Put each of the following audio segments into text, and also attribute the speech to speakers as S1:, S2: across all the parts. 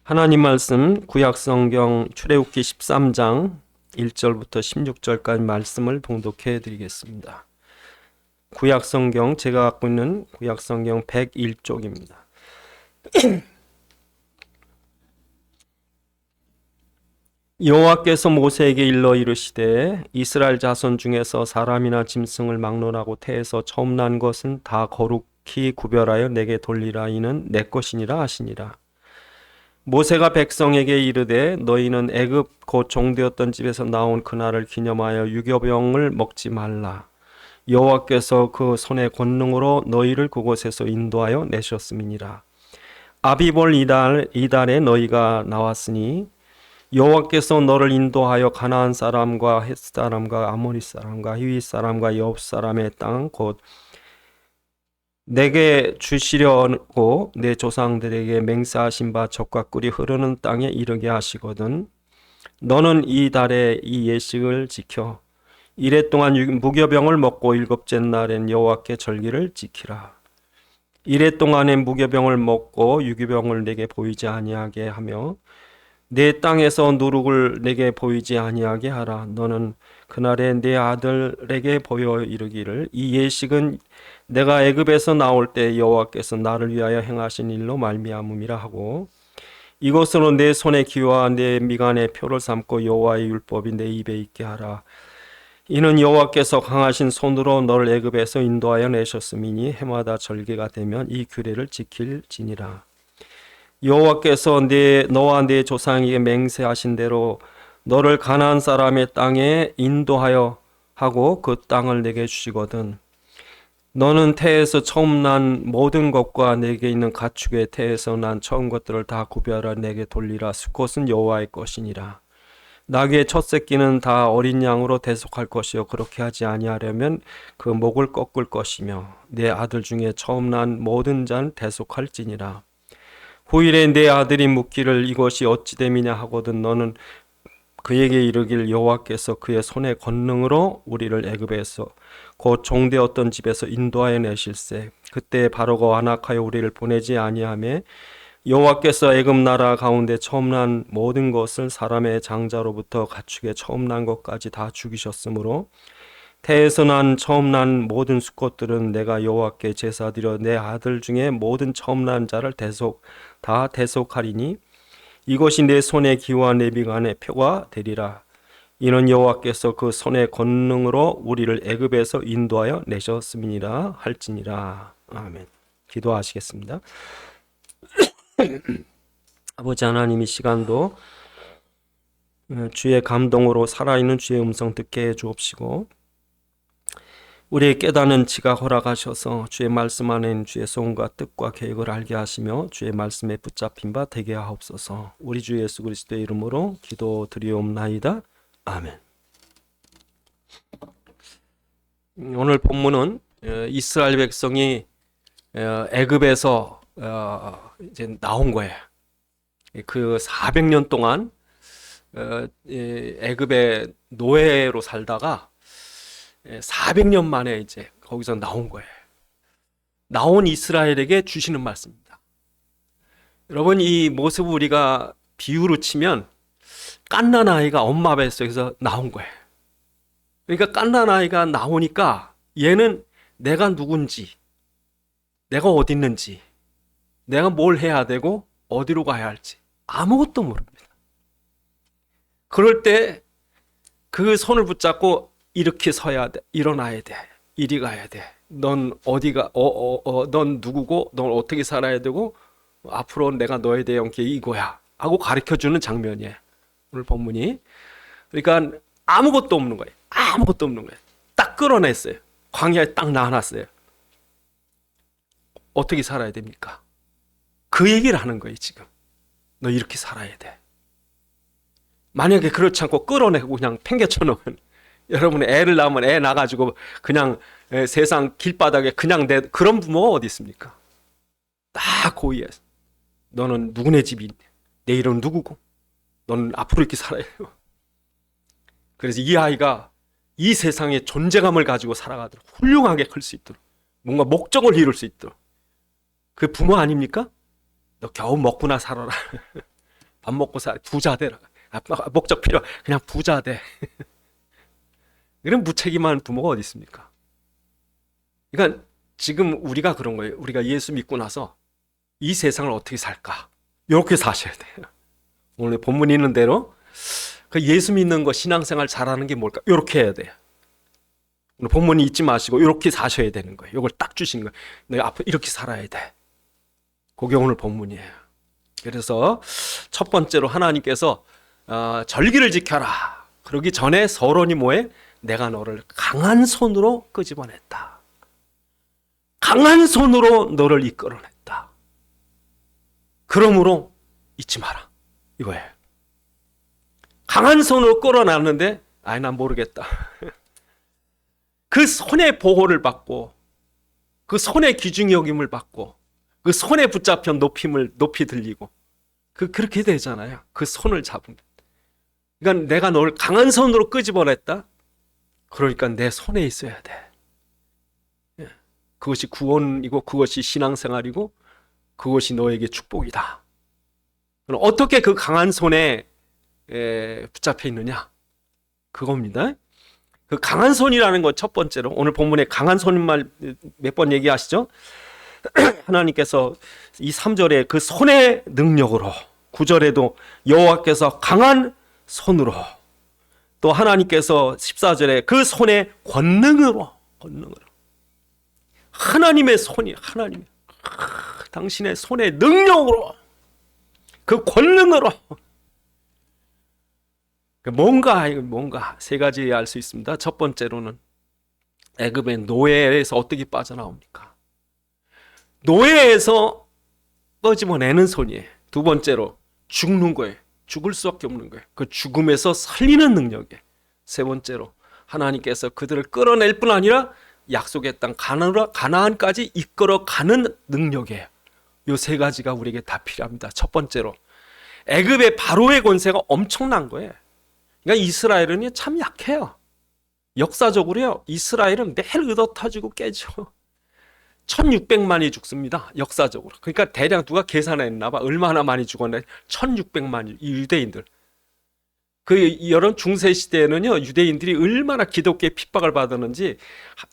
S1: 하나님 말씀 구약성경 출애굽기 13장 1절부터 16절까지 말씀을 봉독해 드리겠습니다. 구약성경 제가 갖고 있는 구약성경 101쪽입니다. 여호와께서 모세에게 일러 이르시되 이스라엘 자손 중에서 사람이나 짐승을 막론하고 태에서 처음 난 것은 다 거룩히 구별하여 내게 돌리라. 이는 내 것이니라 하시니라. 모세가 백성에게 이르되 너희는 애굽 곧 종되었던 집에서 나온 그날을 기념하여 유교병을 먹지 말라. 여호와께서 그 손의 권능으로 너희를 그곳에서 인도하여 내셨음이니라. 아비볼 이달에 너희가 나왔으니 여호와께서 너를 인도하여 가나안 사람과 헷 사람과 아모리 사람과 히위 사람과 여홉 사람의 땅 곧 내게 주시려고 내 조상들에게 맹세하신 바 젖과 꿀이 흐르는 땅에 이르게 하시거든. 너는 이 달에 이 예식을 지켜 이래 동안 무교병을 먹고 일곱째 날엔 여호와께 절기를 지키라. 이래 동안에 무교병을 먹고 유교병을 내게 보이지 아니하게 하며 내 땅에서 누룩을 내게 보이지 아니하게 하라. 너는 그날에 내 아들에게 보여 이르기를 이 예식은 내가 애굽에서 나올 때 여호와께서 나를 위하여 행하신 일로 말미암음이라 하고 이것으로 내 손의 기와 내 미간의 표를 삼고 여호와의 율법이 내 입에 있게 하라. 이는 여호와께서 강하신 손으로 너를 애굽에서 인도하여 내셨음이니 해마다 절기가 되면 이 규례를 지킬지니라. 여호와께서 너와 네 조상에게 맹세하신 대로 너를 가나안 사람의 땅에 인도하여 하고 그 땅을 내게 주시거든. 너는 태에서 처음 난 모든 것과 내게 있는 가축의 태에서 난 처음 것들을 다 구별하여 내게 돌리라. 수컷은 여호와의 것이니라. 나귀의 첫 새끼는 다 어린 양으로 대속할 것이요 그렇게 하지 아니하려면 그 목을 꺾을 것이며 내 아들 중에 처음 난 모든 자는 대속할지니라. 후일에 내 아들이 묻기를 이것이 어찌 됨이냐 하거든 너는 그에게 이르길 여호와께서 그의 손의 권능으로 우리를 애굽에서 곧 종되었던 집에서 인도하여 내실세. 그때 바로가 완악하여 우리를 보내지 아니하매 여호와께서 애굽 나라 가운데 처음 난 모든 것을 사람의 장자로부터 가축의 처음 난 것까지 다 죽이셨으므로 태에서 난 처음 난 모든 수컷들은 내가 여호와께 제사드려 내 아들 중에 모든 처음 난 자를 다 대속하리니 이것이 내 손의 기와 내 미간의 표가 되리라. 이는 여호와께서 그 손의 권능으로 우리를 애굽에서 인도하여 내셨음이니라 할지니라. 아멘. 기도하시겠습니다. 아버지 하나님, 이 시간도 주의 감동으로 살아있는 주의 음성 듣게 해 주옵시고 우리의 깨닫는 지각 허락하셔서 주의 말씀 안에 있는 주의 소원과 뜻과 계획을 알게 하시며 주의 말씀에 붙잡힌 바 되게 하옵소서. 우리 주 예수 그리스도의 이름으로 기도드리옵나이다. 아멘. 오늘 본문은 이스라엘 백성이 애굽에서 이제 나온 거예요. 그 400년 동안 애굽의 노예로 살다가 400년 만에 이제 거기서 나온 거예요. 나온 이스라엘에게 주시는 말씀입니다. 여러분, 이 모습을 우리가 비유로 치면 갓난 아이가 엄마 뱃속에서 나온 거예요. 그러니까 갓난 아이가 나오니까 얘는 내가 누군지, 내가 어디 있는지, 내가 뭘 해야 되고 어디로 가야 할지 아무것도 모릅니다. 그럴 때 그 손을 붙잡고 이렇게 서야 돼, 일어나야 돼, 이리 가야 돼. 넌 어디가, 넌 누구고, 넌 어떻게 살아야 되고, 앞으로 내가 너에 대한 게 이거야 하고 가르쳐주는 장면이에요. 오늘 본문이. 그러니까 아무것도 없는 거예요. 아무것도 없는 거예요. 딱 끌어냈어요. 광야에 딱 놔놨어요. 어떻게 살아야 됩니까? 그 얘기를 하는 거예요, 지금. 너 이렇게 살아야 돼. 만약에 그렇지 않고 끌어내고 그냥 팽개쳐 놓으면 여러분 애를 낳으면 애 낳아가지고 그냥 세상 길바닥에 그냥 그런 부모가 어디 있습니까? 딱 고의해. 너는 누구네 집이, 내 이름은 누구고, 너는 앞으로 이렇게 살아야 해요. 그래서 이 아이가 이 세상에 존재감을 가지고 살아가도록 훌륭하게 클 수 있도록 뭔가 목적을 이룰 수 있도록 그 부모 아닙니까? 너 겨우 먹고나 살아라. 안 먹고 부자 되라. 목적 필요, 그냥 부자 돼. 이런 무책임한 부모가 어디 있습니까? 그러니까 지금 우리가 그런 거예요. 우리가 예수 믿고 나서 이 세상을 어떻게 살까? 이렇게 사셔야 돼요. 오늘 본문이 있는 대로 그 예수 믿는 거, 신앙생활 잘하는 게 뭘까? 이렇게 해야 돼요. 오늘 본문이 잊지 마시고 이렇게 사셔야 되는 거예요. 이걸 딱 주신 거예요. 내가 앞으로 이렇게 살아야 돼. 그게 오늘 본문이에요. 그래서 첫 번째로 하나님께서 절기를 지켜라. 그러기 전에 서론이 뭐예요? 내가 너를 강한 손으로 끄집어냈다. 강한 손으로 너를 이끌어냈다. 그러므로 잊지 마라. 이거예요. 강한 손으로 끌어놨는데 아이 난 모르겠다. 그 손의 보호를 받고 그 손의 귀중히 여김을 받고 그 손에 붙잡혀 높이 들리고 그렇게 되잖아요. 그 손을 잡으면. 그러니까 내가 너를 강한 손으로 끄집어냈다. 그러니까 내 손에 있어야 돼. 그것이 구원이고 그것이 신앙생활이고 그것이 너에게 축복이다. 그럼 어떻게 그 강한 손에 붙잡혀 있느냐? 그겁니다. 그 강한 손이라는 것 첫 번째로 오늘 본문에 강한 손인 말 몇 번 얘기하시죠? 하나님께서 이 3절에 그 손의 능력으로 9절에도 여호와께서 강한 손으로 또 하나님께서 14절에 그 손의 권능으로 하나님의 손이 하나님 당신의 손의 능력으로 그 권능으로 뭔가 세 가지 알 수 있습니다. 첫 번째로는 애굽의 노예에서 어떻게 빠져나옵니까? 노예에서 꺼집어내는 손이에요. 두 번째로 죽는 거예요. 죽을 수밖에 없는 거예요. 그 죽음에서 살리는 능력이에요. 세 번째로 하나님께서 그들을 끌어낼 뿐 아니라 약속의 땅 가나안까지 이끌어가는 능력이에요. 이 세 가지가 우리에게 다 필요합니다. 첫 번째로 애굽의 바로의 권세가 엄청난 거예요. 그러니까 이스라엘은 참 약해요. 역사적으로요. 이스라엘은 매일 의도타지고 깨져. 1600만이 죽습니다. 역사적으로. 그러니까 대략 누가 계산했나 봐. 얼마나 많이 죽었나. 1600만 이 유대인들. 그 여름 중세 시대에는요. 유대인들이 얼마나 기독교의 핍박을 받았는지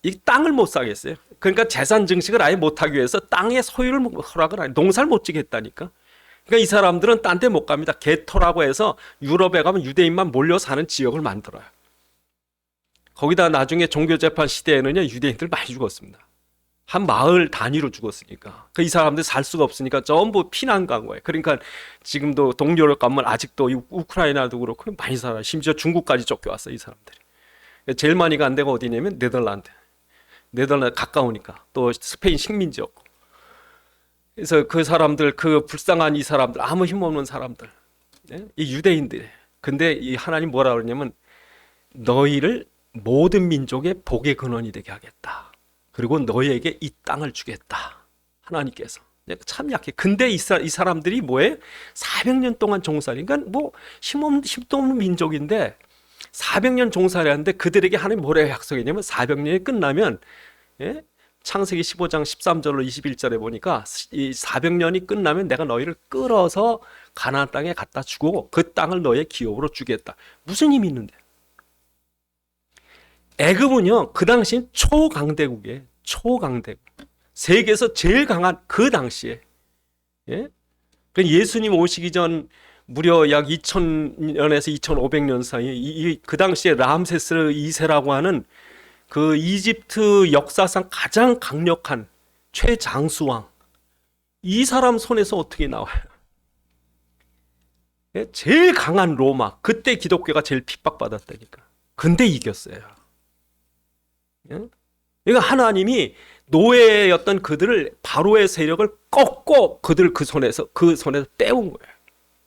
S1: 이 땅을 못 사겠어요. 그러니까 재산 증식을 아예 못 하기 위해서 땅의 소유를 허락을 안 해. 농사를 못 지게 했다니까. 그러니까 이 사람들은 딴 데 못 갑니다. 게토라고 해서 유럽에 가면 유대인만 몰려 사는 지역을 만들어요. 거기다 나중에 종교재판 시대에는요. 유대인들 많이 죽었습니다. 한 마을 단위로 죽었으니까. 이 사람들 살 수가 없으니까 전부 피난 간 거예요. 그러니까 지금도 동유럽 가면 아직도 우크라이나도 그렇고 많이 살아요. 심지어 중국까지 쫓겨왔어요. 이 사람들이. 제일 많이 간 데가 어디냐면 네덜란드 가까우니까. 또 스페인 식민지였고. 그래서 그 사람들, 그 불쌍한 이 사람들, 아무 힘없는 사람들, 이 유대인들. 근데 이 하나님 뭐라 그러냐면 너희를 모든 민족의 복의 근원이 되게 하겠다. 그리고 너희에게 이 땅을 주겠다. 하나님께서. 참 약해. 근데 이 사람들이 뭐예요? 400년 동안 종살이. 그러니까 뭐 힘도 없는 민족인데 400년 종살이 하는데 그들에게 하나님 뭐라고 약속했냐면 400년이 끝나면 창세기 15장 13절로 21절에 보니까 이 400년이 끝나면 내가 너희를 끌어서 가나안 땅에 갖다 주고 그 땅을 너의 기업으로 주겠다. 무슨 힘이 있는데? 애굽은요 그 당시 초강대국이에요. 초강대국. 세계에서 제일 강한 그 당시에. 예수님 오시기 전 무려 약 2000년에서 2500년 사이 그 당시에 람세스 2세라고 하는 그 이집트 역사상 가장 강력한 최장수왕, 이 사람 손에서 어떻게 나와요? 제일 강한 로마, 그때 기독교가 제일 핍박받았다니까. 근데 이겼어요. 그러니까 하나님이 노예였던 그들을 바로의 세력을 꺾고 그들 그 손에서 떼온 거예요.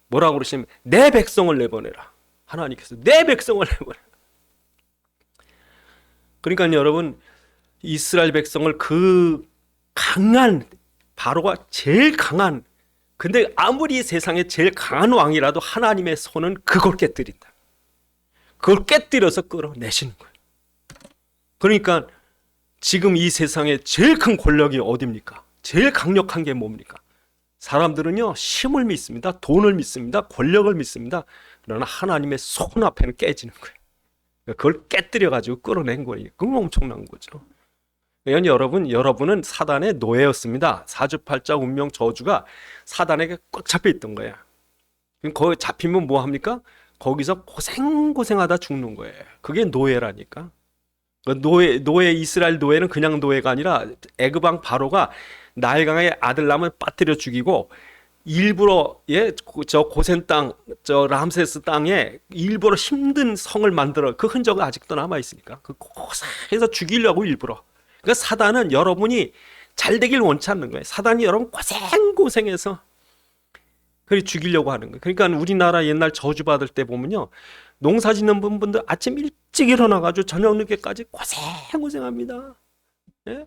S1: 뭐라고 그러시면 내 백성을 내보내라. 하나님께서 내 백성을 내보내라. 그러니까 여러분 이스라엘 백성을 그 강한 바로가 제일 강한 근데 아무리 세상에 제일 강한 왕이라도 하나님의 손은 그걸 깨뜨린다. 그걸 깨뜨려서 끌어내시는 거예요. 그러니까 지금 이 세상에 제일 큰 권력이 어디입니까? 제일 강력한 게 뭡니까? 사람들은요, 힘을 믿습니다. 돈을 믿습니다. 권력을 믿습니다. 그러나 하나님의 손 앞에는 깨지는 거예요. 그걸 깨뜨려가지고 끌어낸 거예요. 그건 엄청난 거죠. 여러분은 사단의 노예였습니다. 사주팔자 운명 저주가 사단에게 꽉 잡혀 있던 거예요. 거기 잡히면 뭐 합니까? 거기서 고생하다 죽는 거예요. 그게 노예라니까. 노예 이스라엘 노예는 그냥 노예가 아니라 애굽왕 바로가 나일강의 아들 남을 빠뜨려 죽이고 일부러 저 고센 땅, 저 람세스 땅에 일부러 힘든 성을 만들어 그 흔적은 아직도 남아 있으니까 그 고생해서 죽이려고 일부러. 그러니까 사단은 여러분이 잘 되길 원치 않는 거예요. 사단이 여러분 고생해서 그리 죽이려고 하는 거예요. 그러니까 우리나라 옛날 저주받을 때 보면요, 농사 짓는 분들 아침 일찍 일어나가지고 저녁 늦게까지 고생합니다. 예?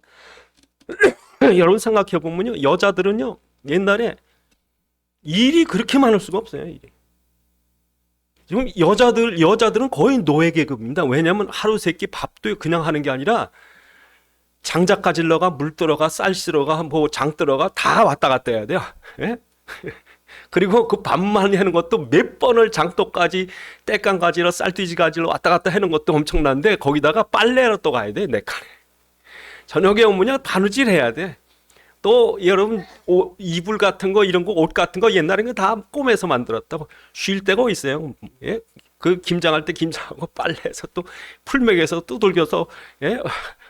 S1: 여러분 생각해 보면요, 여자들은요 옛날에 일이 그렇게 많을 수가 없어요. 일이. 지금 여자들은 거의 노예 계급입니다. 왜냐하면 하루 세끼 밥도 그냥 하는 게 아니라 장작 가질러가, 물 들어가, 쌀 실어가, 뭐 장 들어가 다 왔다 갔다 해야 돼요. 예? 그리고 그 밥만 하는 것도 몇 번을 장독까지 땔감 가지러 쌀띠지 가지러 왔다 갔다 하는 것도 엄청난데 거기다가 빨래로 또 가야 돼. 내 칸에. 저녁에 오면요 바느질 해야 돼. 또 여러분 이불 같은 거 이런 거 옷 같은 거 옛날에는 다 꿰매서 만들었다고. 쉴 데가 있어요. 예? 그 김장할 때 김장하고 빨래해서 또 풀맥에서 두들겨서 예?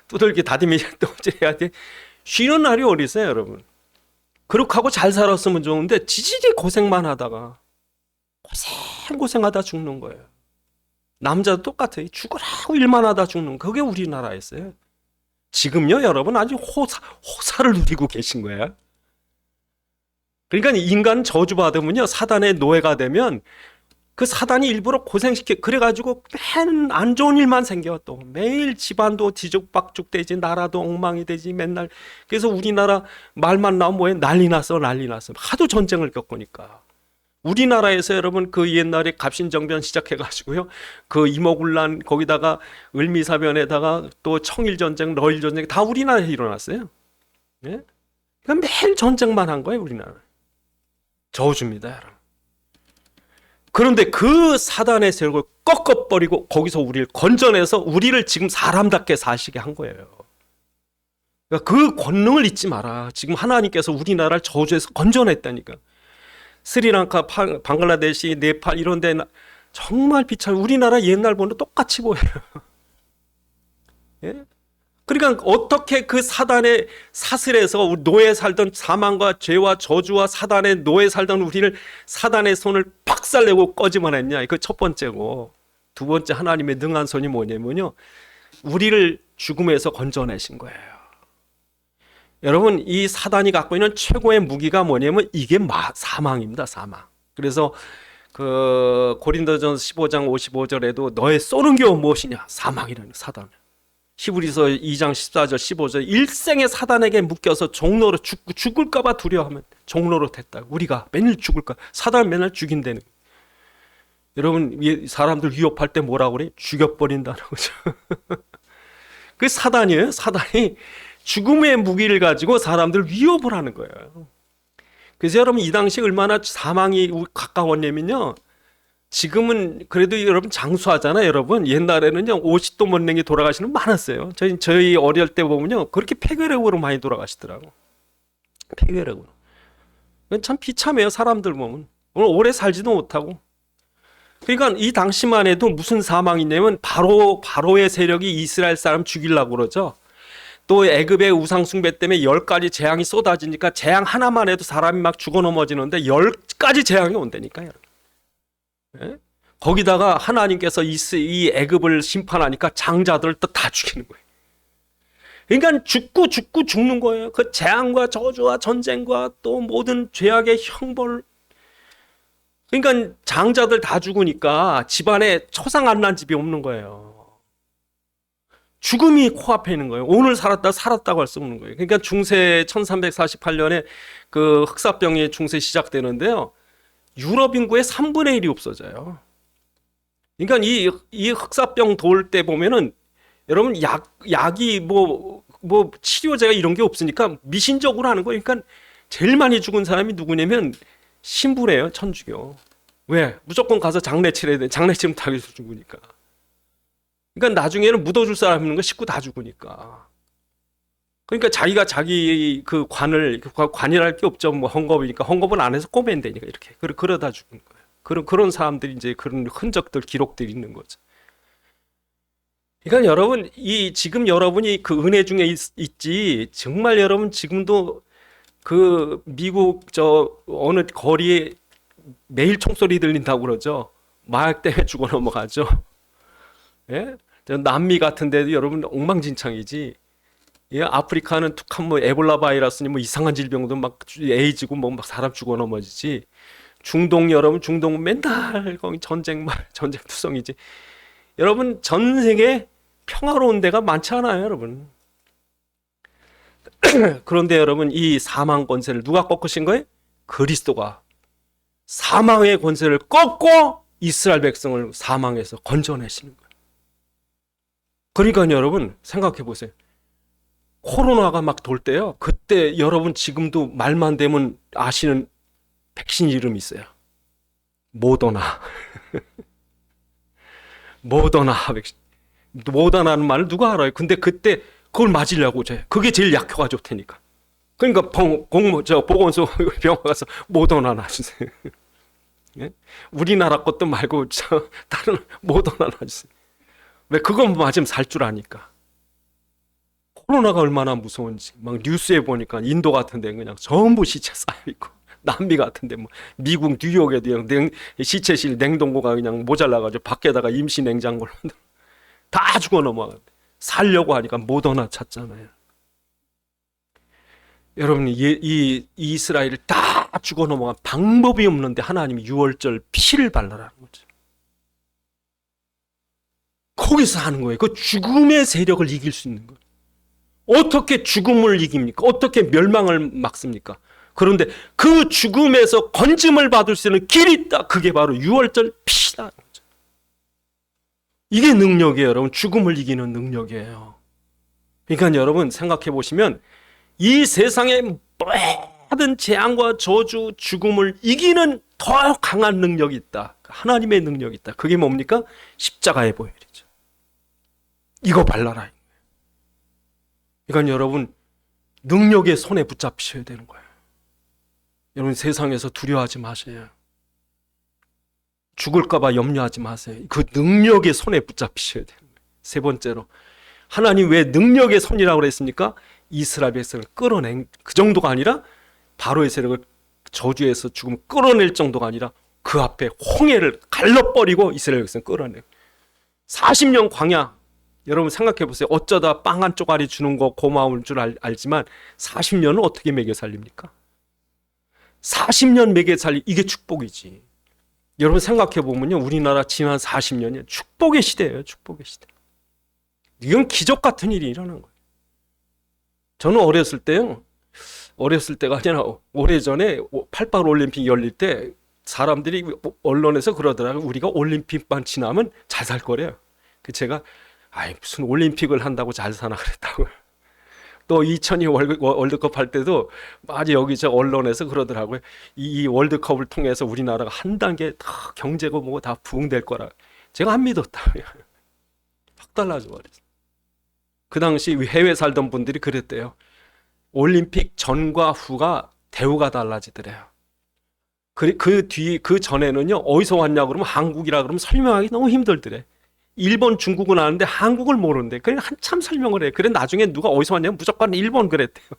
S1: 두들기 다듬이 또 해야 돼. 쉬는 날이 어디 있어요, 여러분? 그렇게 하고 잘 살았으면 좋은데 지질이 고생만 하다가 고생하다 죽는 거예요. 남자도 똑같아요. 죽으라고 일만 하다 죽는 거. 그게 우리나라였어요. 지금요, 여러분 아주 호사를 누리고 계신 거예요. 그러니까 인간 저주받으면요, 사단의 노예가 되면 그 사단이 일부러 고생시켜. 그래가지고 맨 안 좋은 일만 생겨. 또 매일 집안도 뒤죽박죽 되지, 나라도 엉망이 되지 맨날. 그래서 우리나라 말만 나오면 뭐해? 난리 났어. 하도 전쟁을 겪으니까. 우리나라에서 여러분 그 옛날에 갑신정변 시작해가지고요, 그 이모군란 거기다가 을미사변에다가 또 청일전쟁, 러일전쟁 다 우리나라에 일어났어요. 예? 그러니까 매일 전쟁만 한 거예요, 우리나라. 저주입니다, 여러분. 그런데 그 사단의 세력을 꺾어버리고 거기서 우리를 건져내서 우리를 지금 사람답게 사시게 한 거예요. 그러니까 그 권능을 잊지 마라. 지금 하나님께서 우리나라를 저주해서 건져냈다니까. 스리랑카, 방글라데시, 네팔 이런 데 정말 비참. 우리나라 옛날 보는 똑같이 보여요. 예? 그러니까 어떻게 그 사단의 사슬에서 노예 살던 사망과 죄와 저주와 사단의 노예 살던 우리를 사단의 손을 박살내고 꺼집어냈냐. 그 첫 번째고, 두 번째 하나님의 능한 손이 뭐냐면요, 우리를 죽음에서 건져내신 거예요. 여러분, 이 사단이 갖고 있는 최고의 무기가 뭐냐면 이게 사망입니다. 사망. 그래서 그 고린도전서 15장 55절에도 너의 쏘는 게 무엇이냐? 사망이라는 사단. 히브리서 2장 14절 15절 일생의 사단에게 묶여서 종로로 죽을까봐 두려워하면 종로로 됐다. 우리가 맨날 죽을까? 사단 맨날 죽인다는. 여러분, 사람들 위협할 때 뭐라고 그래? 죽여버린다는 거죠. 그 사단이에요. 사단이 죽음의 무기를 가지고 사람들 위협을 하는 거예요. 그래서 여러분 이 당시 얼마나 사망이 가까웠냐면요, 지금은 그래도 여러분 장수하잖아요. 여러분 옛날에는요 50도 못냉이 돌아가시는 분 많았어요. 저희 어릴 때 보면요 그렇게 폐결핵으로 많이 돌아가시더라고. 폐결핵으로. 참 비참해요. 사람들 보면 오늘 오래 살지도 못하고. 그러니까 이 당시만 해도 무슨 사망이 있냐면 바로의 세력이 이스라엘 사람 죽이려고 그러죠. 또 애굽의 우상 숭배 때문에 10가지 재앙이 쏟아지니까 재앙 하나만 해도 사람이 막 죽어 넘어지는데 10가지 재앙이 온다니까요. 예? 거기다가 하나님께서 이 애굽을 심판하니까 장자들을 또 다 죽이는 거예요. 그러니까 죽는 거예요. 그 재앙과 저주와 전쟁과 또 모든 죄악의 형벌. 그러니까 장자들 다 죽으니까 집안에 초상 안 난 집이 없는 거예요. 죽음이 코앞에 있는 거예요. 오늘 살았다고 할 수 없는 거예요. 그러니까 중세 1348년에 그 흑사병의 중세 시작되는데요, 유럽 인구의 3분의 1이 없어져요. 그러니까 이 흑사병 돌 때 보면은 여러분 약이 뭐 치료제가 이런 게 없으니까 미신적으로 하는 거예요. 그러니까 제일 많이 죽은 사람이 누구냐면 신부래요, 천주교. 왜? 무조건 가서 장례 치러야 돼. 장례 치르면 다 죽으니까. 그러니까 나중에는 묻어줄 사람 있는 거 식구 다 죽으니까. 그러니까 자기가 자기 그 관이랄 게 없죠. 뭐 헝겊이니까 헝겊은 안 해서 꼬맨 되니까 이렇게. 그러다 죽은 거예요. 그런 사람들이 이제 그런 흔적들, 기록들이 있는 거죠. 그러니까 여러분, 지금 여러분이 그 은혜 중에 있지, 정말 여러분 지금도 그 미국 어느 거리에 매일 총소리 들린다고 그러죠. 마약 때문에 죽어 넘어가죠. 예? 저 남미 같은 데도 여러분 엉망진창이지. 예, 아프리카는 툭한 뭐 에볼라 바이러스니 뭐 이상한 질병도 막 에이즈고 뭐 막 사람 죽어 넘어지지. 중동 여러분, 중동 맨날 거기 전쟁투성이지. 여러분 전 세계 평화로운 데가 많지 않아요, 여러분. 그런데 여러분 이 사망 권세를 누가 꺾으신 거예요? 그리스도가 사망의 권세를 꺾고 이스라엘 백성을 사망에서 건져내시는 거예요. 그러니까 여러분 생각해 보세요. 코로나가 막 돌 때요. 그때 여러분 지금도 말만 되면 아시는 백신 이름이 있어요. 모더나. 모더나 백신. 모더나는 말을 누가 알아요? 근데 그때 그걸 맞으려고 그게 제일 약효가 좋다니까. 그러니까 보건소 병원 가서 모더나 놔주세요. 예? 우리나라 것도 말고 다른 모더나 놔주세요. 왜? 그건 맞으면 살 줄 아니까. 코로나가 얼마나 무서운지 막 뉴스에 보니까 인도 같은 데는 그냥 전부 시체 쌓여있고, 남미 같은 데 뭐 미국 뉴욕에도 그냥 시체실 냉동고가 그냥 모자라가지고 밖에다가 임시 냉장고를 다 죽어 넘어가. 살려고 하니까 모더나 찾잖아요. 여러분 이 이스라엘을 다 죽어 넘어간 방법이 없는데 하나님이 유월절 피를 발라라는 거죠. 거기서 하는 거예요. 그 죽음의 세력을 이길 수 있는 거예요. 어떻게 죽음을 이깁니까? 어떻게 멸망을 막습니까? 그런데 그 죽음에서 건짐을 받을 수 있는 길이 있다. 그게 바로 유월절 피다. 이게 능력이에요, 여러분. 죽음을 이기는 능력이에요. 그러니까 여러분 생각해 보시면 이 세상에 모든 재앙과 저주, 죽음을 이기는 더 강한 능력이 있다. 하나님의 능력이 있다. 그게 뭡니까? 십자가의 보혈이죠. 이거 발라라. 그러니까 여러분 능력의 손에 붙잡히셔야 되는 거예요. 여러분 세상에서 두려워하지 마세요. 죽을까 봐 염려하지 마세요. 그 능력의 손에 붙잡히셔야 돼요. 세 번째로, 하나님 왜 능력의 손이라고 그랬습니까? 이스라엘 백성을 끌어낸 그 정도가 아니라 바로의 세력을 저주에서 죽음 끌어낼 정도가 아니라 그 앞에 홍해를 갈라버리고 이스라엘 백성을 끌어내요. 40년 광야, 여러분 생각해 보세요. 어쩌다 빵 한 쪼가리 주는 거 고마울 줄 알지만 40년은 어떻게 먹여 살립니까? 40년 먹여 살리, 이게 축복이지. 여러분 생각해 보면요, 우리나라 지난 40년이 축복의 시대예요. 축복의 시대. 이건 기적 같은 일이 일어난 거예요. 저는 어렸을 때가 아니라 오래전에 88 올림픽 열릴 때 사람들이 언론에서 그러더라고요. 우리가 올림픽만 지나면 잘 살 거래요. 제가 무슨 올림픽을 한다고 잘 사나 그랬다고요. 또 2002 월드컵 할 때도 아주 여기 언론에서 그러더라고요. 이 월드컵을 통해서 우리나라가 한 단계 다 경제고 뭐고 다 부흥될 거라. 제가 안 믿었다고요. 확 달라져 버렸어요. 그 당시 해외 살던 분들이 그랬대요. 올림픽 전과 후가 대우가 달라지더래요. 그 전에는요, 어디서 왔냐 그러면 한국이라 그러면 설명하기 너무 힘들더래. 일본, 중국은 아는데 한국을 모르는데 그래 한참 설명을 해. 그래 나중에 누가 어디서 왔냐면 무조건 일본 그랬대요.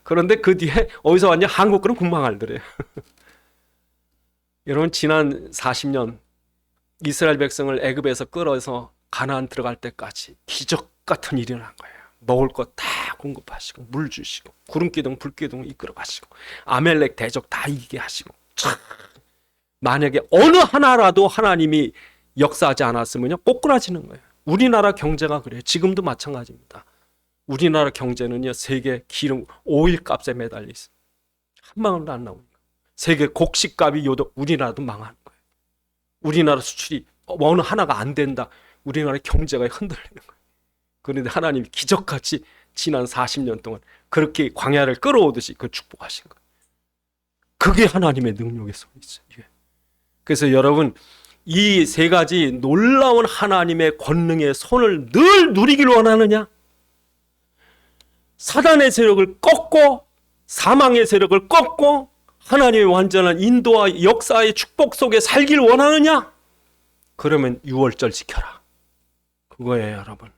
S1: 그런데 그 뒤에 어디서 왔냐 한국 그럼 금방 알더래요. 여러분 지난 40년 이스라엘 백성을 애굽에서 끌어서 가나안 들어갈 때까지 기적 같은 일이 난 거예요. 먹을 것 다 공급하시고 물 주시고 구름기둥 불기둥 이끌어 가시고 아멜렉 대적 다 이기게 하시고, 만약에 어느 하나라도 하나님이 역사하지 않았으면요 꼬꾸라지는 거예요. 우리나라 경제가 그래요. 지금도 마찬가지입니다. 우리나라 경제는요 세계 기름 오일 값에 매달려 있어요. 한 방울도 안 나오니까 세계 곡식값이 요도 우리나라도 망하는 거예요. 우리나라 수출이 어느 하나가 안 된다. 우리나라 경제가 흔들리는 거예요. 그런데 하나님이 기적같이 지난 40년 동안 그렇게 광야를 끌어오듯이 그 축복하신 거예요. 그게 하나님의 능력의 손이 있어요. 그래서 여러분, 이 세 가지 놀라운 하나님의 권능의 손을 늘 누리기를 원하느냐? 사단의 세력을 꺾고 사망의 세력을 꺾고 하나님의 완전한 인도와 역사의 축복 속에 살기를 원하느냐? 그러면 유월절 지켜라. 그거예요, 여러분.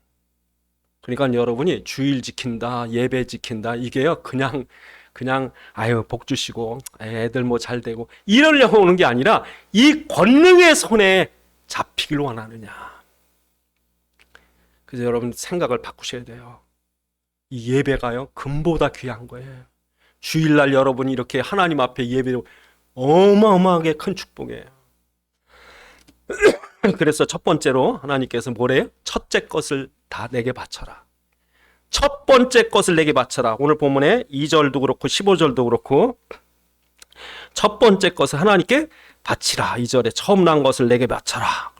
S1: 그러니까 여러분이 주일 지킨다, 예배 지킨다, 이게요, 그냥 아유 복 주시고 애들 뭐 잘 되고 이러려고 오는 게 아니라 이 권능의 손에 잡히길 원하느냐. 그래서 여러분 생각을 바꾸셔야 돼요. 이 예배가요 금보다 귀한 거예요. 주일날 여러분이 이렇게 하나님 앞에 예배로 어마어마하게 큰 축복이에요. 그래서 첫 번째로 하나님께서 뭐래요? 첫째 것을 다 내게 바쳐라. 첫 번째 것을 내게 바쳐라. 오늘 본문에 2절도 그렇고 15절도 그렇고 첫 번째 것을 하나님께 바치라. 2절에 처음 난 것을 내게 바쳐라.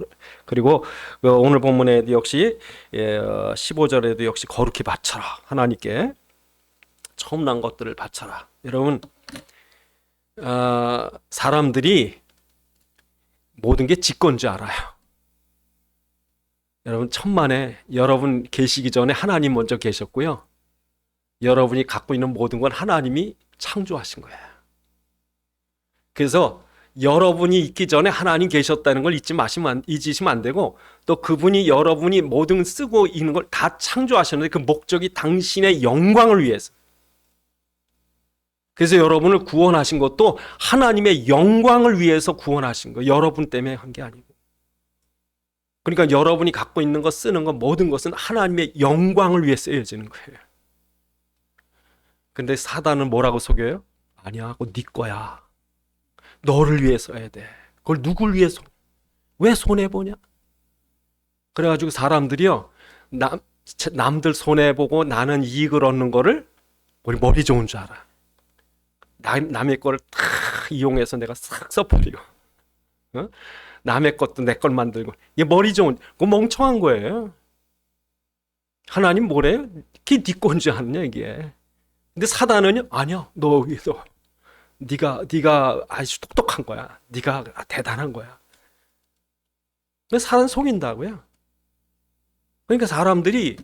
S1: 그리고 오늘 본문에 역시 15절에도 역시 거룩히 바쳐라. 하나님께 처음 난 것들을 바쳐라. 여러분, 사람들이 모든 게 지 건 줄 알아요. 여러분, 천만에 여러분 계시기 전에 하나님 먼저 계셨고요. 여러분이 갖고 있는 모든 건 하나님이 창조하신 거예요. 그래서 여러분이 있기 전에 하나님 계셨다는 걸 잊으시면 안 되고, 또 그분이 여러분이 모든 쓰고 있는 걸 다 창조하셨는데 그 목적이 당신의 영광을 위해서. 그래서 여러분을 구원하신 것도 하나님의 영광을 위해서 구원하신 거예요. 여러분 때문에 한 게 아니고. 그러니까 여러분이 갖고 있는 것, 쓰는 것, 모든 것은 하나님의 영광을 위해 쓰여지는 거예요. 근데 사단은 뭐라고 속여요? 아니야, 그거 네 거야. 너를 위해 써야 돼. 그걸 누굴 위해서? 왜 손해보냐? 그래가지고 사람들이요, 남들 손해보고 나는 이익을 얻는 거를 우리 머리 좋은 줄 알아. 남의 거를 다 이용해서 내가 싹 써버리고, 어? 남의 것도 내 걸 만들고, 이게 머리 좋은, 그거 멍청한 거예요. 하나님 뭐래요? 그게 네 건 줄 아느냐 이게. 근데 사단은요, 아니야, 너 네가 아주 똑똑한 거야. 네가 대단한 거야. 근데 사단 속인다고요. 그러니까 사람들이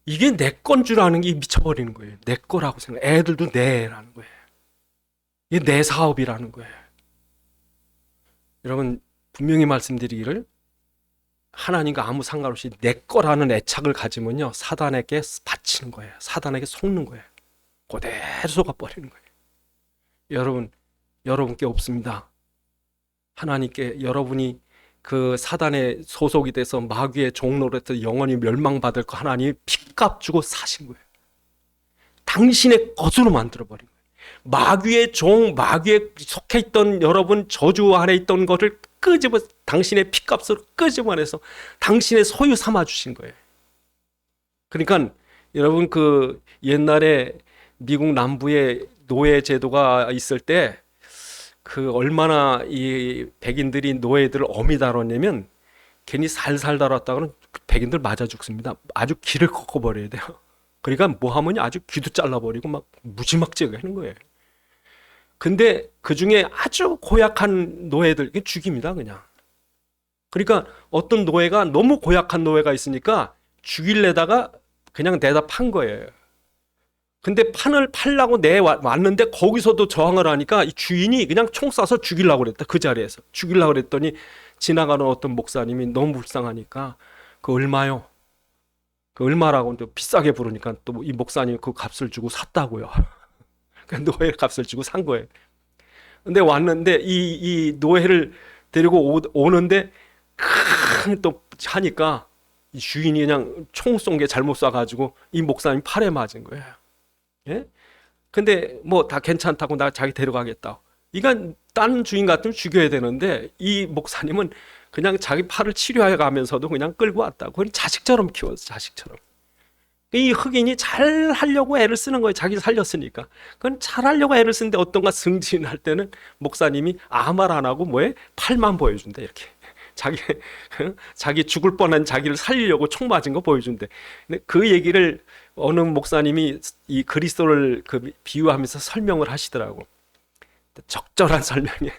S1: 이게 내 건 줄 아는 게 미쳐버리는 거예요. 내 거라고 생각. 애들도 내라는 거예요. 이게 내 사업이라는 거예요. 여러분, 분명히 말씀드리기를, 하나님과 아무 상관없이 내 거라는 애착을 가지면요, 사단에게 바치는 거예요. 사단에게 속는 거예요. 그대로 속아버리는 거예요. 여러분께 없습니다. 하나님께, 여러분이 그 사단의 소속이 돼서 마귀의 종로로서 영원히 멸망받을 거 하나님이 핏값 주고 사신 거예요. 당신의 것으로 만들어버린 거예요. 마귀의 종, 마귀에 속해 있던 여러분 저주 아래 있던 것을 당신의 핏값으로 끄집어내서 당신의 소유 삼아 주신 거예요. 그러니까 여러분, 그 옛날에 미국 남부에 노예 제도가 있을 때 그 얼마나 이 백인들이 노예들을 엄히 다뤘냐면, 괜히 살살 다뤘다고는 백인들 맞아 죽습니다. 아주 귀를 꺾어버려야 돼요. 그러니까 뭐 하면 아주 귀도 잘라버리고 막 무지막지하게 하는 거예요. 근데 그 중에 아주 고약한 노예들 죽입니다, 그냥. 그러니까 어떤 노예가, 너무 고약한 노예가 있으니까 죽일래다가 그냥 내다 판 거예요. 근데 판을 팔라고 왔는데 거기서도 저항을 하니까 이 주인이 그냥 총 쏴서 죽이려고 그랬다. 그 자리에서 죽이려고 그랬더니 지나가는 어떤 목사님이 너무 불쌍하니까 그 얼마요? 그 얼마라고 또 비싸게 부르니까 또 이 목사님이 그 값을 주고 샀다고요. 그 노예 값을 주고 산 거예요. 근데 왔는데 이 노예를 데리고 오는데 또 하니까 이 주인이 그냥 총 쏜 게 잘못 쏴가지고 이 목사님 팔에 맞은 거예요. 예? 근데 뭐 다 괜찮다고 나 자기 데려가겠다. 이건 딴 주인 같으면 죽여야 되는데 이 목사님은 그냥 자기 팔을 치료해 가면서도 그냥 끌고 왔다고. 그건 자식처럼 키웠어, 자식처럼. 이 흑인이 잘 하려고 애를 쓰는 거예요. 자기 살렸으니까. 그건 잘 하려고 애를 쓰는데 어떤가 승진할 때는 목사님이 아무 말 안 하고 뭐해? 팔만 보여준대, 이렇게. 자기 죽을 뻔한 자기를 살리려고 총 맞은 거 보여준대. 근데 그 얘기를 어느 목사님이 이 그리스도를 그 비유하면서 설명을 하시더라고. 적절한 설명이에요.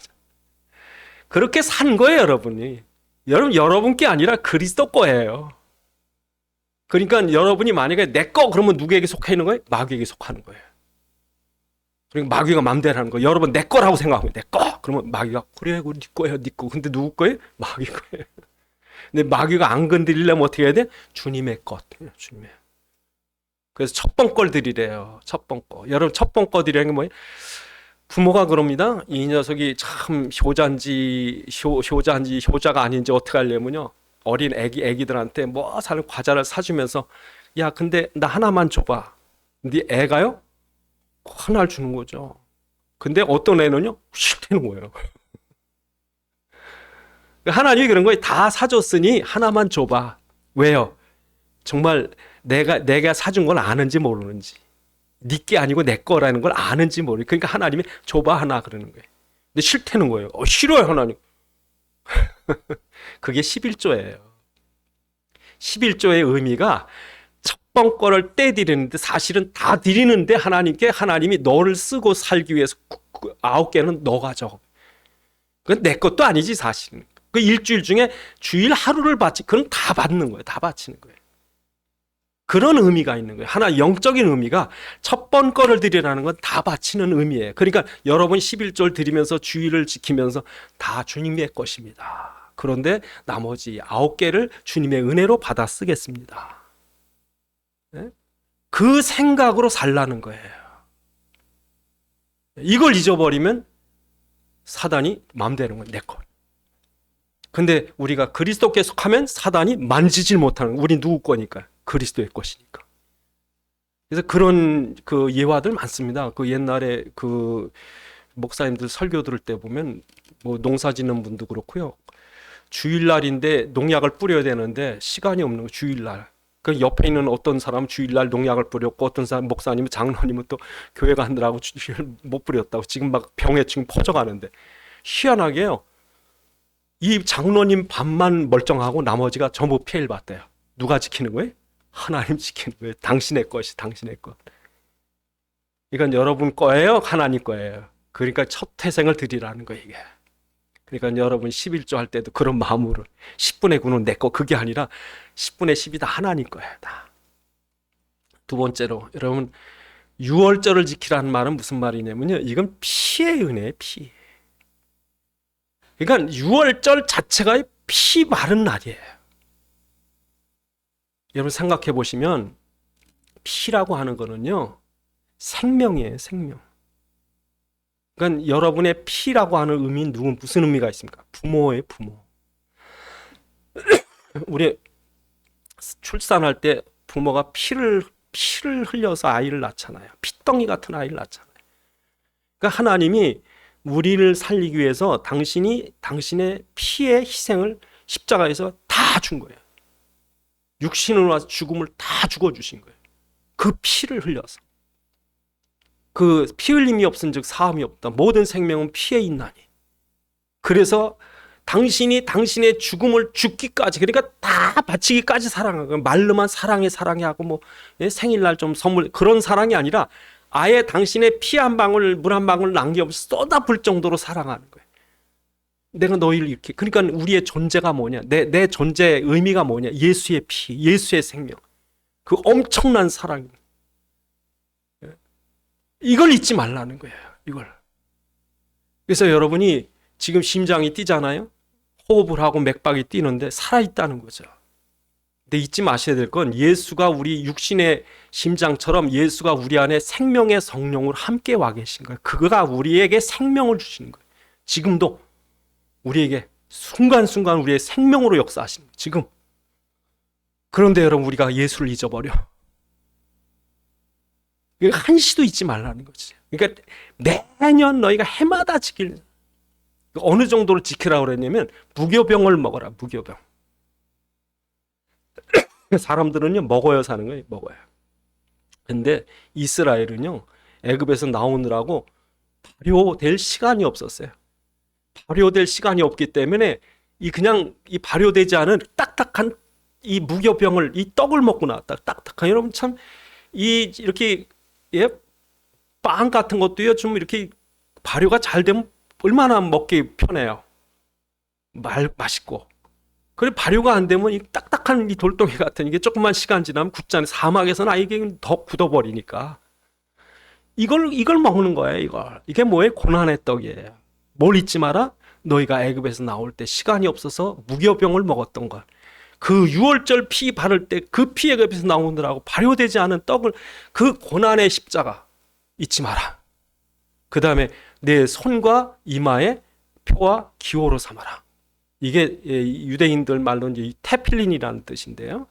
S1: 그렇게 산 거예요, 여러분이. 여러분께 아니라 그리스도 거예요. 그러니까 여러분이 만약에 내 거 그러면 누구에게 속해 있는 거예요? 마귀에게 속하는 거예요. 그러니까 마귀가 맘대로 하는 거예요. 여러분 내 거라고 생각하면 내 거. 그러면 마귀가 그래, 네 거예요, 네 거. 근데 누구 거예요? 마귀 거예요. 근데 마귀가 안 건드리려면 어떻게 해야 돼? 주님의 것. 주님의. 그래서 첫 번 걸 드리래요. 첫 번 거. 여러분 첫 번 거 드리는 게 뭐예요? 부모가 그럽니다. 이 녀석이 참 효자가 아닌지 어떻게 하려면요. 어린 애기들한테 뭐 사는 과자를 사주면서 야, 근데 나 하나만 줘봐. 네 애가요? 하나를 주는 거죠. 근데 어떤 애는요? 싫다는 거예요. 하나님이 그런 거예요. 다 사줬으니 하나만 줘봐. 왜요? 정말 내가 사준 걸 아는지 모르는지. 네게 아니고 내 거라는 걸 아는지 모르. 그러니까 하나님이 줘봐 하나 그러는 거예요. 근데 싫다는 거예요. 싫어요 하나님. 그게 11조예요. 11조의 의미가 첫 번 거를 떼드리는데 사실은 다 드리는데 하나님이 너를 쓰고 살기 위해서 9개는 너가 줘. 그건 내 것도 아니지 사실은. 그 일주일 중에 주일 하루를 그럼 다 받는 거예요. 다 바치는 거예요. 그런 의미가 있는 거예요. 하나 영적인 의미가 첫 번 거를 드리라는 건 다 바치는 의미예요. 그러니까 여러분 11조를 드리면서 주일을 지키면서 다 주님의 것입니다. 그런데 나머지 9개를 주님의 은혜로 받아 쓰겠습니다. 네? 그 생각으로 살라는 거예요. 이걸 잊어버리면 사단이 마음대로 내 것. 근데 우리가 그리스도께 속하면 사단이 만지질 못하는 우리 누구 거니까 그리스도의 것이니까. 그래서 그런 그 예화들 많습니다. 그 옛날에 그 목사님들 설교 들을 때 보면 뭐 농사 짓는 분도 그렇고요. 주일날인데 농약을 뿌려야 되는데 시간이 없는 거 주일날. 그 옆에 있는 어떤 사람은 주일날 농약을 뿌렸고 어떤 사람 목사님은 장로님은 또 교회 가느라고 주일 못 뿌렸다고 지금 막 병에 지금 퍼져가는데 희한하게요. 이 장로님 반만 멀쩡하고 나머지가 전부 피해를 봤대요. 누가 지키는 거예요? 하나님 지키는 거예요. 당신의 것이 당신의 것. 이건 여러분 거예요? 하나님 거예요. 그러니까 첫 태생을 드리라는 거예요. 이게. 그러니까 여러분 11조 할 때도 그런 마음으로 10분의 9는 내 거 그게 아니라 10분의 10이 다 하나님 거예요. 다. 두 번째로 여러분 6월절을 지키라는 말은 무슨 말이냐면요. 이건 피의 은혜예요. 피. 그러니까 6월절 자체가 피 마른 날이에요. 여러분 생각해 보시면 피라고 하는 거는요. 생명이에요. 생명. 그러니까 여러분의 피라고 하는 의미는 무슨 의미가 있습니까? 부모예요. 부모. 우리 출산할 때 부모가 피를 흘려서 아이를 낳잖아요. 피덩이 같은 아이를 낳잖아요. 그러니까 하나님이 우리를 살리기 위해서 당신의 피의 희생을 십자가에서 다 준 거예요. 육신으로 와서 죽음을 다 죽어주신 거예요. 그 피를 흘려서. 그 피 흘림이 없은즉 사함이 없다. 모든 생명은 피에 있나니. 그래서 당신의 죽음을 죽기까지 그러니까 다 바치기까지 사랑하고 말로만 사랑해 하고 뭐 생일날 좀 선물 그런 사랑이 아니라 아예 당신의 피 한 방울 물 한 방울 남김없이 쏟아부을 정도로 사랑하는 거예요. 내가 너희를 이렇게 그러니까 우리의 존재가 뭐냐 내 존재의 의미가 뭐냐 예수의 피 예수의 생명 그 엄청난 사랑 이걸 잊지 말라는 거예요. 이걸. 그래서 여러분이 지금 심장이 뛰잖아요. 호흡을 하고 맥박이 뛰는데 살아있다는 거죠. 근데 잊지 마셔야 될 건 예수가 우리 육신의 심장처럼 예수가 우리 안에 생명의 성령으로 함께 와 계신 거예요. 그가 우리에게 생명을 주시는 거예요. 지금도 우리에게 순간순간 우리의 생명으로 역사하시는 거예요. 지금. 그런데 여러분 우리가 예수를 잊어버려. 한시도 잊지 말라는 거지. 그러니까 매년 너희가 해마다 지킬 어느 정도로 지키라고 그랬냐면 무교병을 먹어라. 무교병. 사람들은요 먹어야 사는 거예요. 먹어야. 근데 이스라엘은요 애굽에서 나오느라고 발효될 시간이 없었어요. 발효될 시간이 없기 때문에 이 그냥 이 발효되지 않은 딱딱한 이 무교병을, 이 떡을 먹고 나왔다. 딱딱한, 여러분 참 이 이렇게 예? 빵 같은 것도요 좀 이렇게 발효가 잘 되면 얼마나 먹기 편해요. 맛있고. 그래 발효가 안 되면 이 딱딱한 이 돌덩이 같은 이게 조금만 시간 지나면 굳잖아요. 사막에서는 이게 더 굳어버리니까. 이걸 먹는 거예요. 이게 뭐예요? 고난의 떡이에요. 뭘 잊지 마라? 너희가 애굽에서 나올 때 시간이 없어서 무교병을 먹었던 것. 그 유월절 피 바를 때 그 피 애굽에서 나오느라고 발효되지 않은 떡을, 그 고난의 십자가 잊지 마라. 그 다음에 내 손과 이마에 표와 기호로 삼아라. 이게 유대인들 말로 이제 테필린이라는 뜻인데요.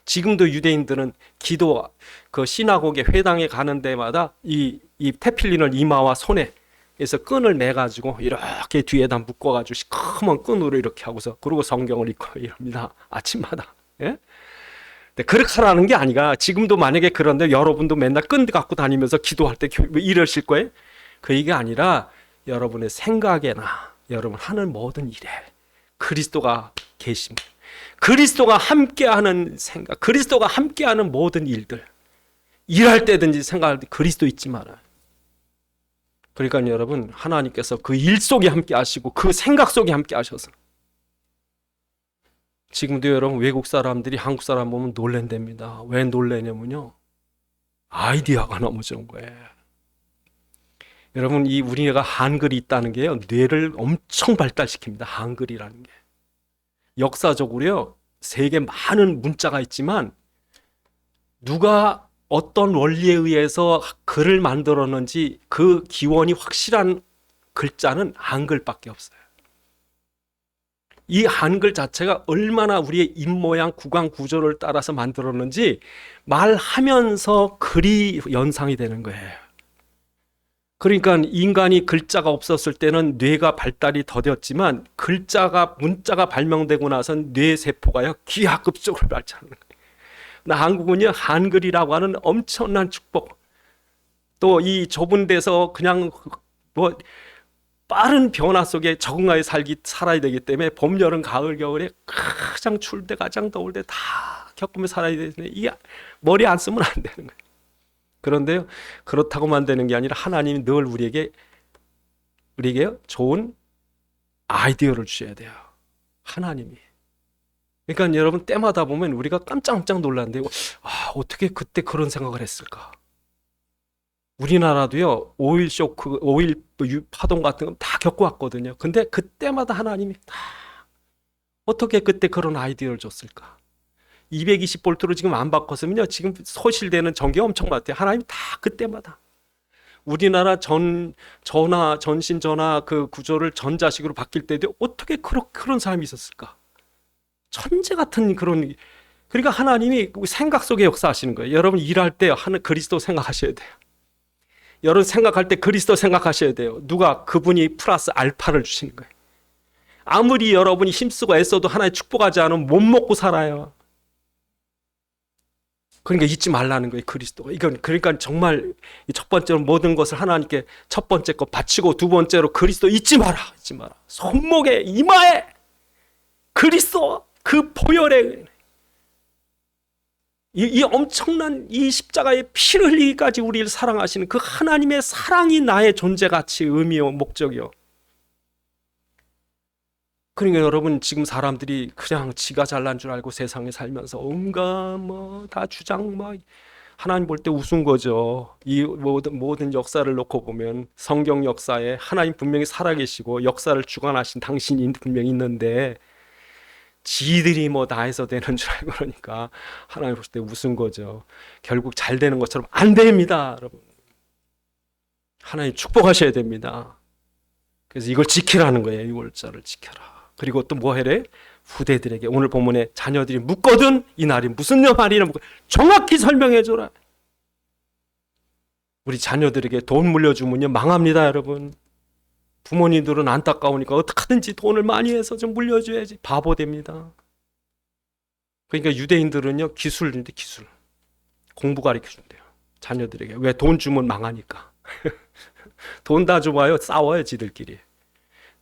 S1: 지금도 유대인들은 기도, 그 시나고게 회당에 가는 데마다 이 테필린을 이마와 손에 에서 끈을 매가지고 이렇게 뒤에다 묶어가지고 시커먼 끈으로 이렇게 하고서 그리고 성경을 읽고 이럽니다. 아침마다. 예? 근데 그렇게 하라는 게 아니라, 지금도 만약에 그런데 여러분도 맨날 끈 갖고 다니면서 기도할 때 이러실 거예요? 그 얘기 아니라 여러분의 생각에나 여러분 하는 모든 일에 그리스도가 계십니다. 그리스도가 함께하는 생각, 그리스도가 함께하는 모든 일들, 일할 때든지 생각할 때 그리스도 잊지 말아요. 그러니까 여러분, 하나님께서 그 일 속에 함께 하시고 그 생각 속에 함께 하셔서 지금도 여러분 외국 사람들이 한국 사람 보면 놀랜답니다. 왜 놀래냐면요, 아이디어가 너무 좋은 거예요. 여러분, 이 우리가 한글이 있다는 게요, 뇌를 엄청 발달시킵니다. 한글이라는 게 역사적으로요, 세계 많은 문자가 있지만 누가 어떤 원리에 의해서 글을 만들었는지 그 기원이 확실한 글자는 한글밖에 없어요. 이 한글 자체가 얼마나 우리의 입모양, 구강 구조를 따라서 만들었는지 말하면서 글이 연상이 되는 거예요. 그러니까 인간이 글자가 없었을 때는 뇌가 발달이 더뎠지만 문자가 발명되고 나선 뇌세포가요 기하급수적으로 발달하는 거예요. 한국은요, 한글이라고 하는 엄청난 축복, 또 이 좁은 데서 그냥 뭐 빠른 변화 속에 적응하여 살아야 되기 때문에 봄, 여름, 가을, 겨울에 가장 추울 때, 가장 더울 때 다 겪으며 살아야 되는데 이게 머리 안 쓰면 안 되는 거예요. 그런데요, 그렇다고만 되는 게 아니라 하나님이 늘 우리에게 좋은 아이디어를 주셔야 돼요. 하나님이. 그러니까 여러분, 때마다 보면 우리가 깜짝깜짝 놀랐는데, 어떻게 그때 그런 생각을 했을까? 우리나라도요, 오일 쇼크, 오일 파동 같은 거 다 겪어왔거든요. 근데 그때마다 하나님이 다 어떻게 그때 그런 아이디어를 줬을까? 220볼트로 지금 안 바꿨으면요, 지금 소실되는 전기 엄청 많대요. 하나님 다 그때마다. 우리나라 전신 전화 그 구조를 전자식으로 바뀔 때도 어떻게 그런 사람이 있었을까? 천재 같은 그런. 그러니까 하나님이 생각 속에 역사하시는 거예요. 여러분 일할 때 그리스도 생각하셔야 돼요. 여러분 생각할 때 그리스도 생각하셔야 돼요. 누가? 그분이 플러스 알파를 주시는 거예요. 아무리 여러분이 힘쓰고 애써도 하나님 축복하지 않으면 못 먹고 살아요. 그러니까 잊지 말라는 거예요, 그리스도가. 그러니까 정말 첫 번째로 모든 것을 하나님께 첫 번째 거 바치고, 두 번째로 그리스도 잊지 마라. 손목에, 이마에 그리스도, 그 보혈에 이 엄청난 이 십자가의 피를 흘리기까지 우리를 사랑하시는 그 하나님의 사랑이 나의 존재 가치, 의미요, 목적이요. 그러니까 여러분, 지금 사람들이 그냥 지가 잘난 줄 알고 세상에 살면서 온갖 다 주장, 하나님 볼 때 우스운 거죠. 이 모든 역사를 놓고 보면 성경 역사에 하나님 분명히 살아계시고 역사를 주관하신 당신이 분명히 있는데, 지들이 다 해서 되는 줄 알고 그러니까 하나님 볼 때 우스운 거죠. 결국 잘 되는 것처럼 안 됩니다, 여러분. 하나님 축복하셔야 됩니다. 그래서 이걸 지키라는 거예요. 이 월자를 지켜라. 그리고 또 뭐 해래? 후대들에게, 오늘 본문에 자녀들이 묻거든 이 날이 무슨 말이냐 정확히 설명해 줘라. 우리 자녀들에게 돈 물려주면요 망합니다, 여러분. 부모님들은 안타까우니까 어떻게든지 돈을 많이 해서 좀 물려줘야지. 바보 됩니다. 그러니까 유대인들은요, 기술인데 기술. 공부 가르쳐준대요, 자녀들에게. 왜? 돈 주면 망하니까. 돈 다 줘봐요, 싸워요, 지들끼리.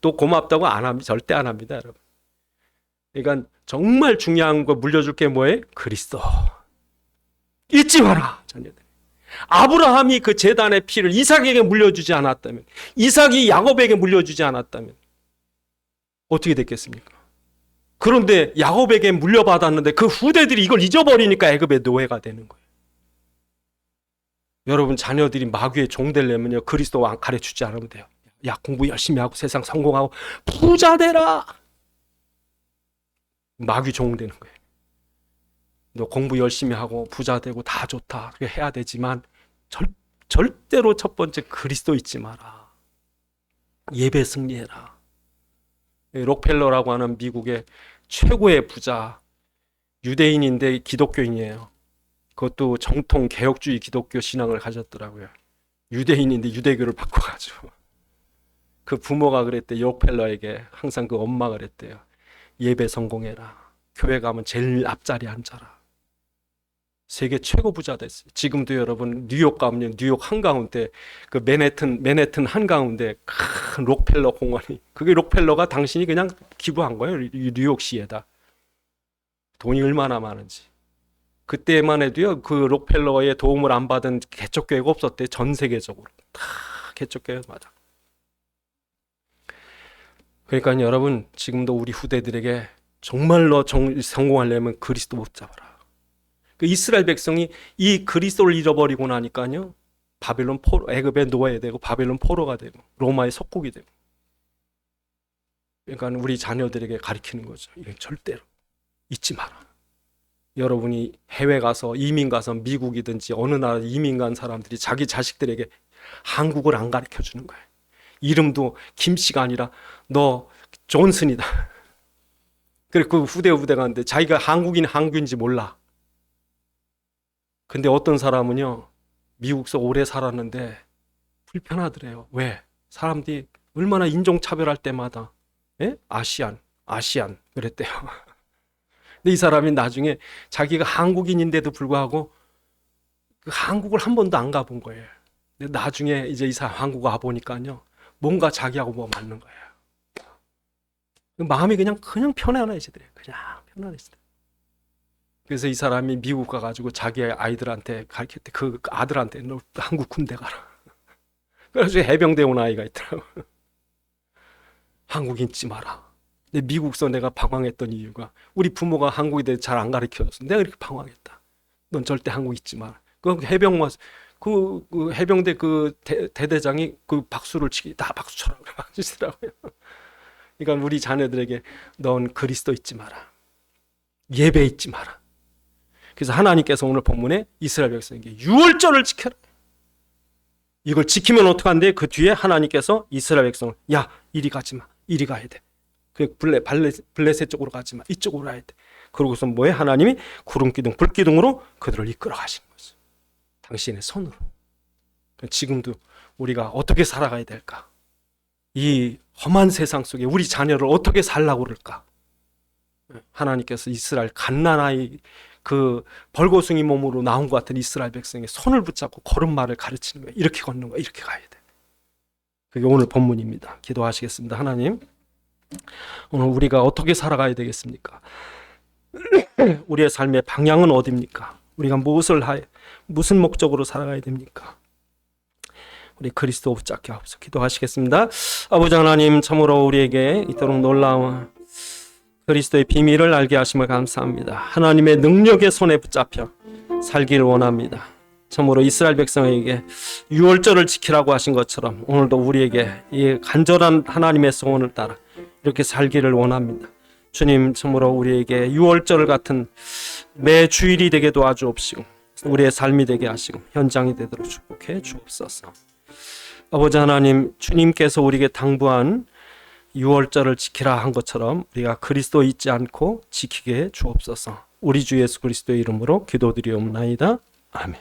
S1: 또 고맙다고 안 합니다. 절대 안 합니다, 여러분. 그러니까 정말 중요한 거 물려줄 게 뭐예요? 그리스도. 잊지 마라, 자녀들. 아브라함이 그 제단의 피를 이삭에게 물려주지 않았다면, 이삭이 야곱에게 물려주지 않았다면 어떻게 됐겠습니까? 그런데 야곱에게 물려받았는데 그 후대들이 이걸 잊어버리니까 애굽의 노예가 되는 거예요. 여러분, 자녀들이 마귀의 종 되려면요, 그리스도 가르치지 않으면 돼요. 야, 공부 열심히 하고 세상 성공하고 부자 되라. 마귀 종 되는 거예요. 너 공부 열심히 하고 부자 되고 다 좋다, 그렇게 해야 되지만 절대로 첫 번째 그리스도 잊지 마라. 예배 승리해라. 록펠러라고 하는 미국의 최고의 부자, 유대인인데 기독교인이에요. 그것도 정통 개혁주의 기독교 신앙을 가졌더라고요. 유대인인데 유대교를 바꿔가지고. 그 부모가 그랬대. 록펠러에게 항상 그 엄마가 그랬대요. 예배 성공해라. 교회 가면 제일 앞자리에 앉아라. 세계 최고 부자 됐어요. 지금도 여러분 뉴욕 가면 뉴욕 한가운데 그 맨해튼 한가운데 큰 록펠러 공원이, 그게 록펠러가 당신이 그냥 기부한 거예요. 뉴욕시에다. 돈이 얼마나 많은지. 그때만 해도요, 그 록펠러의 도움을 안 받은 개척교회가 없었대. 전 세계적으로 다 개척교회가 맞아. 그러니까 여러분, 지금도 우리 후대들에게 정말로 성공하려면 그리스도 붙잡아라. 그 이스라엘 백성이 이 그리스도를 잃어버리고 나니까요, 바벨론 포로, 애굽의 노예되고 바벨론 포로가 되고 로마의 속국이 되고. 그러니까 우리 자녀들에게 가르치는 거죠. 이건 절대로 잊지 마라. 여러분이 해외 가서 이민 가서 미국이든지 어느 나라 이민 간 사람들이 자기 자식들에게 한국을 안 가르쳐 주는 거예요. 이름도 김씨가 아니라 너 존슨이다. 그리고 그 후대가 가는데 자기가 한국인인지 몰라. 근데 어떤 사람은요, 미국에서 오래 살았는데 불편하더래요. 왜? 사람들이 얼마나 인종차별할 때마다 아시안 그랬대요. 근데 이 사람이 나중에 자기가 한국인인데도 불구하고 그 한국을 한 번도 안 가본 거예요. 근데 나중에 이제 이 사람 한국 와보니까요, 뭔가 자기하고 뭐 맞는 거예요. 마음이 그냥 편안해지더래요. 그냥 편안해지더래요. 그래서 이 사람이 미국 가가지고 자기 아이들한테 가르쳤대. 그 아들한테 너 한국 군대 가라. 그래서 해병대 온 아이가 있더라고요. 한국 잊지 마라. 근데 미국서 내가 방황했던 이유가 우리 부모가 한국에 대해 잘 안 가르쳐줘서 내가 이렇게 방황했다. 넌 절대 한국 잊지 마라. 그 해병대 대대장이 그 박수를 치기 다 박수 쳐라 그러시더라고요. 그러니까 우리 자녀들에게 넌 그리스도 잊지 마라. 예배 잊지 마라. 그래서 하나님께서 오늘 본문에 이스라엘 백성에게 유월절을 지켜라. 이걸 지키면 어떡한데? 그 뒤에 하나님께서 이스라엘 백성을 야, 이리 가지 마. 이리 가야 돼. 그 블레셋 쪽으로 가지 마. 이쪽으로 가야 돼. 그러고서 뭐해? 하나님이 구름기둥, 불기둥으로 그들을 이끌어 가신 거죠. 당신의 손으로. 지금도 우리가 어떻게 살아가야 될까? 이 험한 세상 속에 우리 자녀를 어떻게 살라고 그럴까? 하나님께서 이스라엘 갓난아이 그 벌거숭이 몸으로 나온 것 같은 이스라엘 백성의 손을 붙잡고 걸음마를 가르치는 거예요. 이렇게 걷는 거예요. 이렇게 가야 돼. 그게 오늘 본문입니다. 기도하시겠습니다. 하나님, 오늘 우리가 어떻게 살아가야 되겠습니까? 우리의 삶의 방향은 어디입니까? 우리가 무슨 목적으로 살아가야 됩니까? 우리 그리스도 붙잡게 하옵소서. 기도하시겠습니다. 아버지 하나님, 참으로 우리에게 이토록 놀라운 그리스도의 비밀을 알게 하심을 감사합니다. 하나님의 능력의 손에 붙잡혀 살기를 원합니다. 참으로 이스라엘 백성에게 유월절을 지키라고 하신 것처럼 오늘도 우리에게 이 간절한 하나님의 소원을 따라 이렇게 살기를 원합니다. 주님, 참으로 우리에게 유월절 같은 매 주일이 되게 도와주옵시고 우리의 삶이 되게 하시고 현장이 되도록 축복해 주옵소서. 아버지 하나님, 주님께서 우리에게 당부한 유월절을 지키라 한 것처럼 우리가 그리스도 잊지 않고 지키게 주옵소서. 우리 주 예수 그리스도의 이름으로 기도드리옵나이다. 아멘.